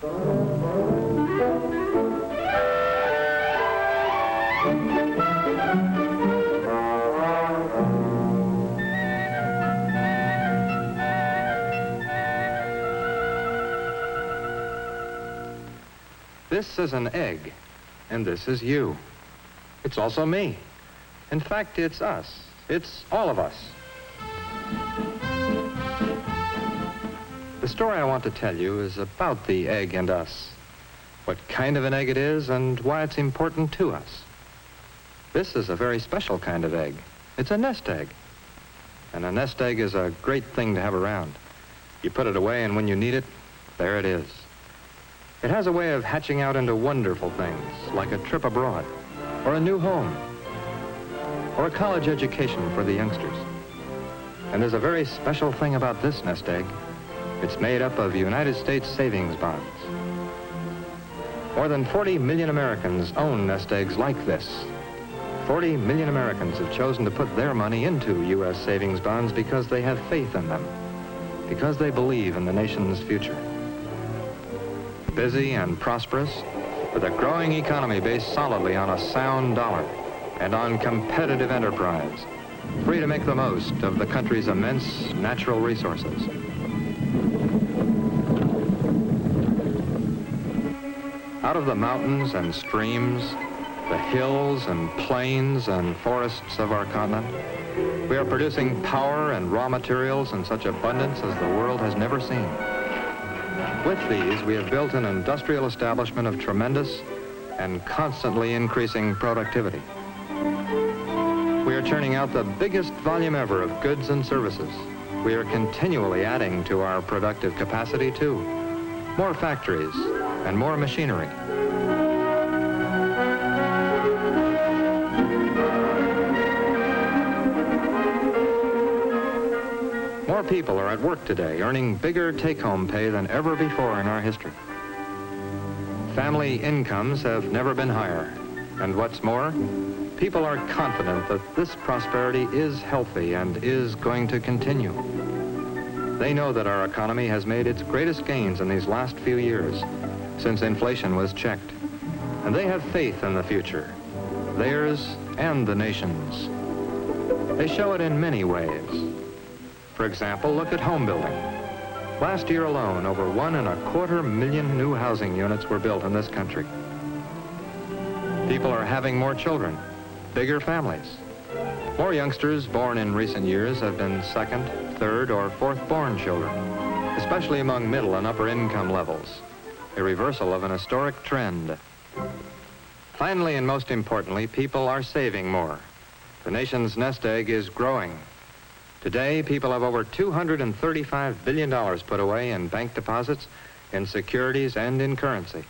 This is an egg, and this is you. It's also me. In fact, it's us. It's all of us. The story I want to tell you is about the egg and us, what kind of an egg it is and why it's important to us. This is a very special kind of egg. It's a nest egg. And a nest egg is a great thing to have around. You put it away, and when you need it, there it is. It has a way of hatching out into wonderful things, like a trip abroad, or a new home, or a college education for the youngsters. And there's a very special thing about this nest egg. It's made up of United States savings bonds. More than 40 million Americans own nest eggs like this. 40 million Americans have chosen to put their money into U.S. savings bonds because they have faith in them, because they believe in the nation's future. Busy and prosperous, with a growing economy based solidly on a sound dollar and on competitive enterprise, free to make the most of the country's immense natural resources. Out of the mountains and streams, the hills and plains and forests of our continent, we are producing power and raw materials in such abundance as the world has never seen. With these, we have built an industrial establishment of tremendous and constantly increasing productivity. We are churning out the biggest volume ever of goods and services. We are continually adding to our productive capacity, too. More factories and more machinery. More people are at work today, earning bigger take-home pay than ever before in our history. Family incomes have never been higher. And what's more, people are confident that this prosperity is healthy and is going to continue. They know that our economy has made its greatest gains in these last few years, since inflation was checked. And they have faith in the future, theirs and the nation's. They show it in many ways. For example, look at home building. Last year alone, over 1.25 million new housing units were built in this country. People are having more children, bigger families. More youngsters born in recent years have been second, third, or fourth-born children, especially among middle and upper income levels, a reversal of an historic trend. Finally, and most importantly, people are saving more. The nation's nest egg is growing. Today, people have over $235 billion put away in bank deposits, in securities, and in currency.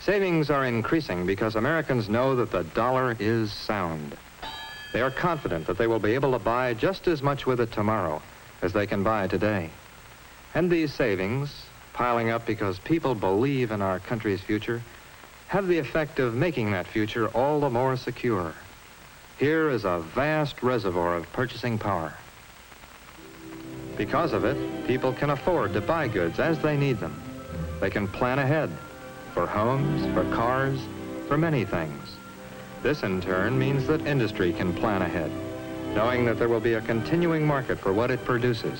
Savings are increasing because Americans know that the dollar is sound. They are confident that they will be able to buy just as much with it tomorrow as they can buy today. And these savings, piling up because people believe in our country's future, have the effect of making that future all the more secure. Here is a vast reservoir of purchasing power. Because of it, people can afford to buy goods as they need them. They can plan ahead for homes, for cars, for many things. This, in turn, means that industry can plan ahead, knowing that there will be a continuing market for what it produces.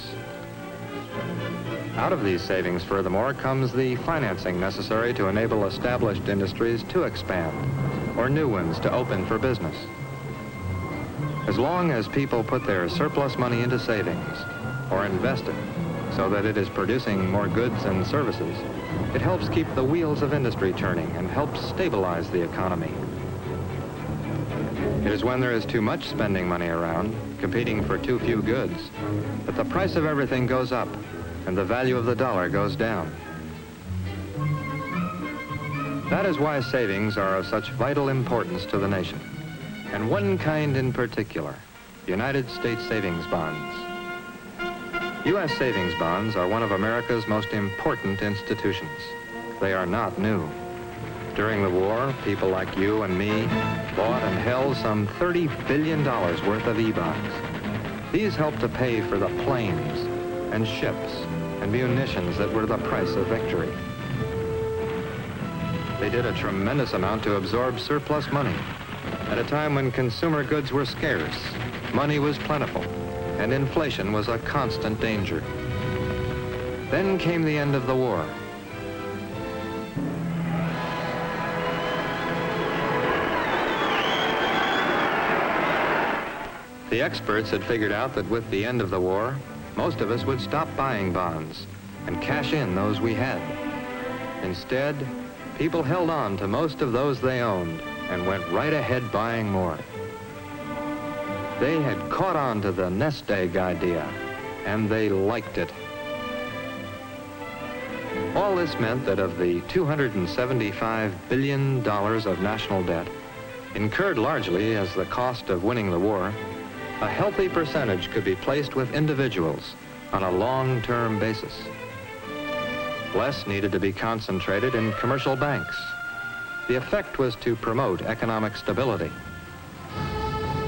Out of these savings, furthermore, comes the financing necessary to enable established industries to expand, or new ones to open for business. As long as people put their surplus money into savings, or invest it so that it is producing more goods and services, it helps keep the wheels of industry turning and helps stabilize the economy. It is when there is too much spending money around, competing for too few goods, that the price of everything goes up and the value of the dollar goes down. That is why savings are of such vital importance to the nation, and one kind in particular, United States savings bonds. U.S. savings bonds are one of America's most important institutions. They are not new. During the war, people like you and me bought and held some $30 billion worth of E-bonds. These helped to pay for the planes and ships and munitions that were the price of victory. They did a tremendous amount to absorb surplus money at a time when consumer goods were scarce, money was plentiful, and inflation was a constant danger. Then came the end of the war. The experts had figured out that with the end of the war, most of us would stop buying bonds and cash in those we had. Instead, people held on to most of those they owned and went right ahead buying more. They had caught on to the nest egg idea, and they liked it. All this meant that of the $275 billion of national debt, incurred largely as the cost of winning the war, a healthy percentage could be placed with individuals on a long-term basis. Less needed to be concentrated in commercial banks. The effect was to promote economic stability.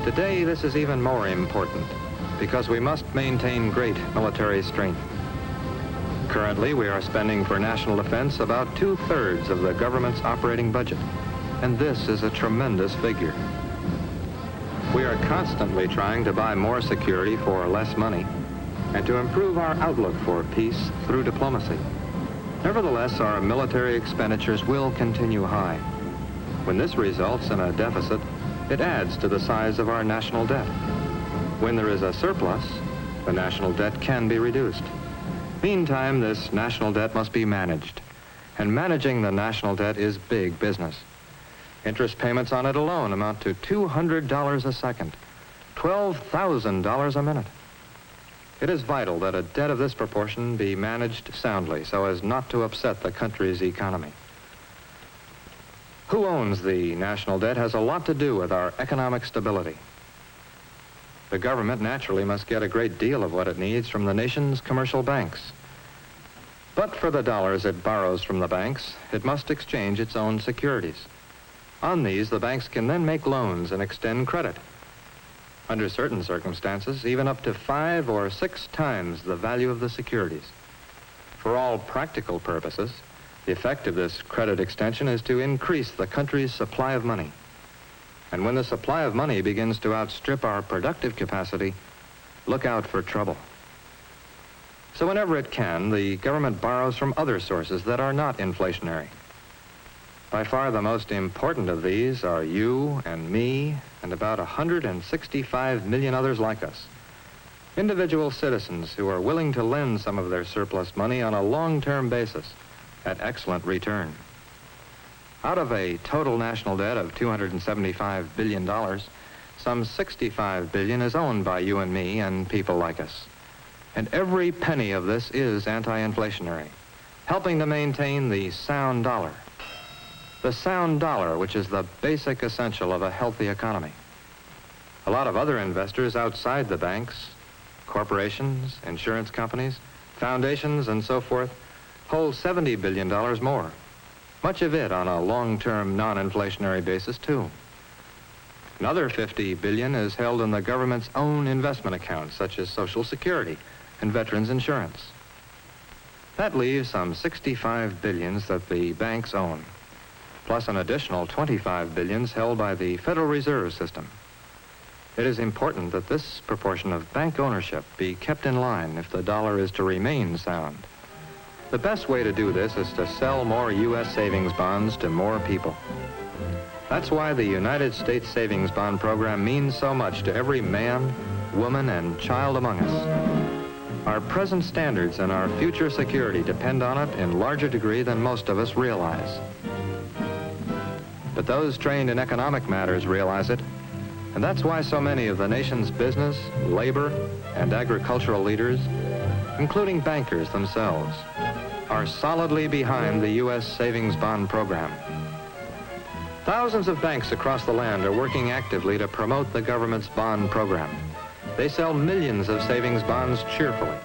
Today, this is even more important because we must maintain great military strength. Currently, we are spending for national defense about 2/3 of the government's operating budget, and this is a tremendous figure. We are constantly trying to buy more security for less money and to improve our outlook for peace through diplomacy. Nevertheless, our military expenditures will continue high. When this results in a deficit, it adds to the size of our national debt. When there is a surplus, the national debt can be reduced. Meantime, this national debt must be managed, and managing the national debt is big business. Interest payments on it alone amount to $200 a second, $12,000 a minute. It is vital that a debt of this proportion be managed soundly so as not to upset the country's economy. Who owns the national debt has a lot to do with our economic stability. The government naturally must get a great deal of what it needs from the nation's commercial banks. But for the dollars it borrows from the banks, it must exchange its own securities. On these, the banks can then make loans and extend credit. Under certain circumstances, even up to 5 or 6 times the value of the securities. For all practical purposes, the effect of this credit extension is to increase the country's supply of money. And when the supply of money begins to outstrip our productive capacity, look out for trouble. So whenever it can, the government borrows from other sources that are not inflationary. By far the most important of these are you and me and about 165 million others like us. Individual citizens who are willing to lend some of their surplus money on a long-term basis at excellent return. Out of a total national debt of $275 billion, some $65 billion is owned by you and me and people like us. And every penny of this is anti-inflationary, helping to maintain the sound dollar. The sound dollar, which is the basic essential of a healthy economy. A lot of other investors outside the banks, corporations, insurance companies, foundations, and so forth, hold $70 billion more. Much of it on a long-term, non-inflationary basis, too. Another $50 billion is held in the government's own investment accounts, such as Social Security and Veterans Insurance. That leaves some $65 billion that the banks own, plus an additional $25 billion held by the Federal Reserve System. It is important that this proportion of bank ownership be kept in line if the dollar is to remain sound. The best way to do this is to sell more U.S. savings bonds to more people. That's why the United States Savings Bond Program means so much to every man, woman, and child among us. Our present standards and our future security depend on it in larger degree than most of us realize. But those trained in economic matters realize it, and that's why so many of the nation's business, labor, and agricultural leaders, including bankers themselves, are solidly behind the U.S. Savings Bond Program. Thousands of banks across the land are working actively to promote the government's bond program. They sell millions of savings bonds cheerfully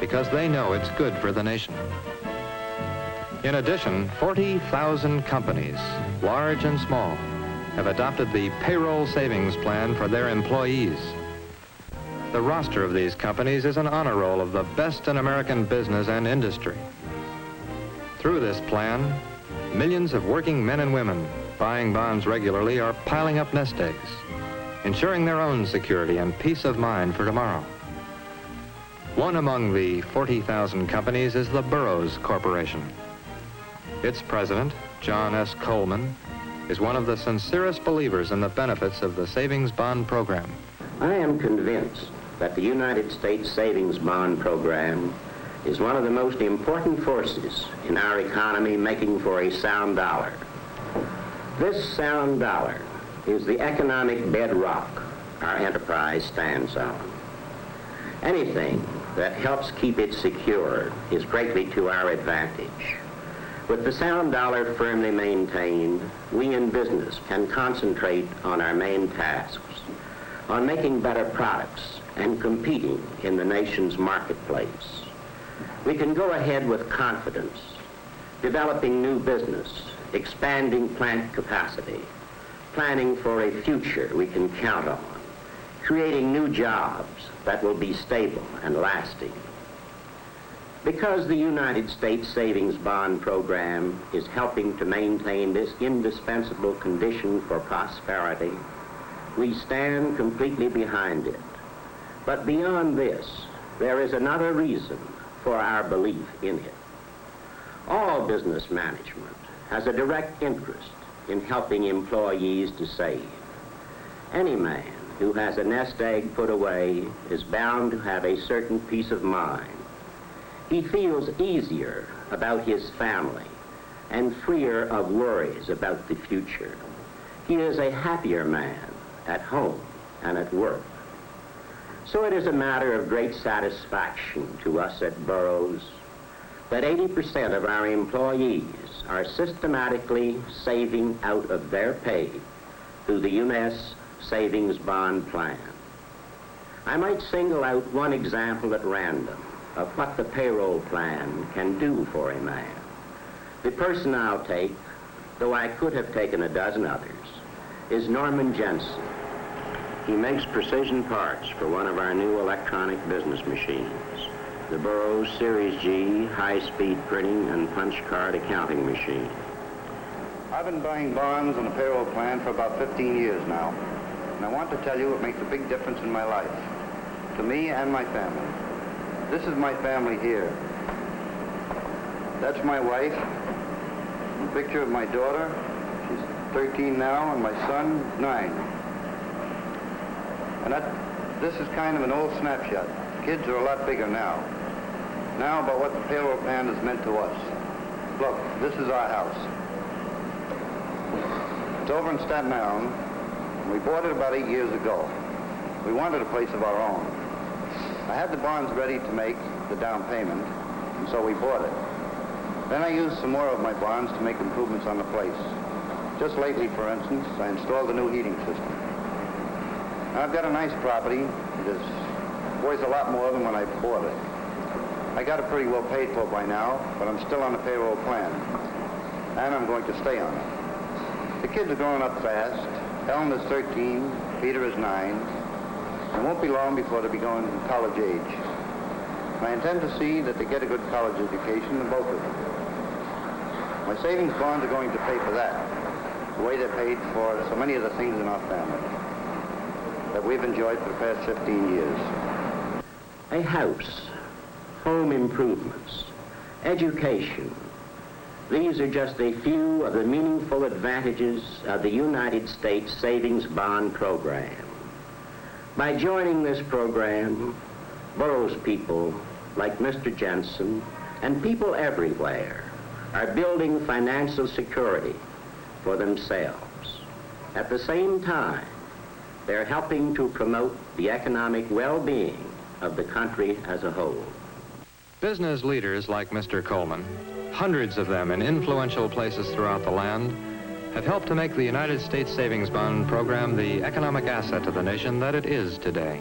because they know it's good for the nation. In addition, 40,000 companies, large and small, have adopted the payroll savings plan for their employees. The roster of these companies is an honor roll of the best in American business and industry. Through this plan, Millions of working men and women buying bonds regularly are piling up nest eggs, ensuring their own security and peace of mind for tomorrow. One among the 40,000 companies is the Burroughs Corporation. Its president, John S. Coleman, is one of the sincerest believers in the benefits of the savings bond program. I am convinced that the United States Savings Bond Program is one of the most important forces in our economy making for a sound dollar. This sound dollar is the economic bedrock our enterprise stands on. Anything that helps keep it secure is greatly to our advantage. With the sound dollar firmly maintained, we in business can concentrate on our main tasks, on making better products and competing in the nation's marketplace. We can go ahead with confidence, developing new business, expanding plant capacity, planning for a future we can count on, creating new jobs that will be stable and lasting. Because the United States Savings Bond Program is helping to maintain this indispensable condition for prosperity, we stand completely behind it. But beyond this, there is another reason for our belief in it. All business management has a direct interest in helping employees to save. Any man who has a nest egg put away is bound to have a certain peace of mind. He feels easier about his family and freer of worries about the future. He is a happier man at home and at work. So it is a matter of great satisfaction to us at Burroughs that 80% of our employees are systematically saving out of their pay through the U.S. Savings Bond Plan. I might single out one example at random of what the payroll plan can do for a man. The person I'll take, though I could have taken a dozen others, is Norman Jensen. He makes precision parts for one of our new electronic business machines, the Burroughs Series G high-speed printing and punch card accounting machine. I've been buying bonds on a payroll plan for about 15 years now, and I want to tell you it makes a big difference in my life, to me and my family. This is my family here. That's my wife, a picture of my daughter. She's 13 now, and my son, 9. And this is kind of an old snapshot. Kids are a lot bigger now. Now about what the payroll plan has meant to us. Look, this is our house. It's over in Staten Island, and we bought it about 8 years ago. We wanted a place of our own. I had the bonds ready to make the down payment, and so we bought it. Then I used some more of my bonds to make improvements on the place. Just lately, for instance, I installed a new heating system. Now, I've got a nice property. It is worth a lot more than when I bought it. I got it pretty well paid for by now, but I'm still on the payroll plan, and I'm going to stay on it. The kids are growing up fast. Ellen is 13, Peter is 9. It won't be long before they'll be going to college age. I intend to see that they get a good college education, in both of them. My savings bonds are going to pay for that, the way they paid for so many of the things in our family that we've enjoyed for the past 15 years. A house, home improvements, education. These are just a few of the meaningful advantages of the United States Savings Bond Program. By joining this program, Burroughs people like Mr. Jensen and people everywhere are building financial security for themselves. At the same time, they're helping to promote the economic well-being of the country as a whole. Business leaders like Mr. Coleman, hundreds of them in influential places throughout the land, have helped to make the United States Savings Bond Program the economic asset to the nation that it is today.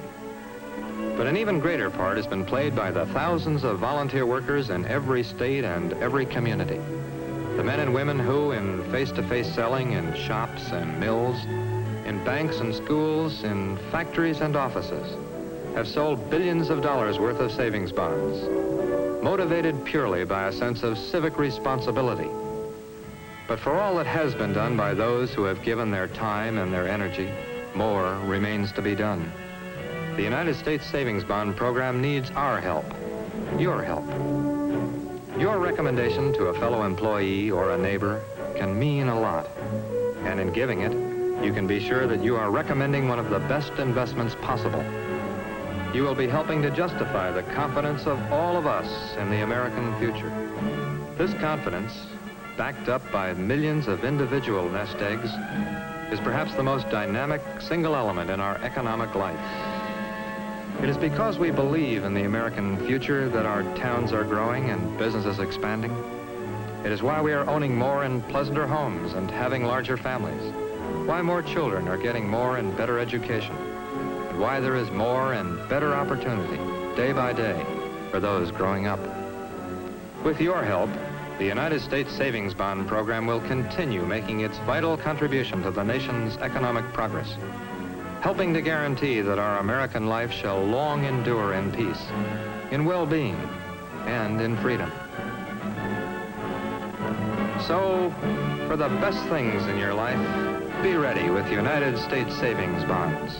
But an even greater part has been played by the thousands of volunteer workers in every state and every community. The men and women who, in face-to-face selling in shops and mills, in banks and schools, in factories and offices, have sold billions of dollars worth of savings bonds, motivated purely by a sense of civic responsibility. But for all that has been done by those who have given their time and their energy, more remains to be done. The United States Savings Bond Program needs our help, your help. Your recommendation to a fellow employee or a neighbor can mean a lot. And in giving it, you can be sure that you are recommending one of the best investments possible. You will be helping to justify the confidence of all of us in the American future. This confidence, backed up by millions of individual nest eggs, is perhaps the most dynamic single element in our economic life. It is because we believe in the American future that our towns are growing and businesses expanding. It is why we are owning more and pleasanter homes and having larger families, why more children are getting more and better education, and why there is more and better opportunity day by day for those growing up. With your help, the United States Savings Bond Program will continue making its vital contribution to the nation's economic progress, helping to guarantee that our American life shall long endure in peace, in well-being, and in freedom. So, for the best things in your life, be ready with United States Savings Bonds.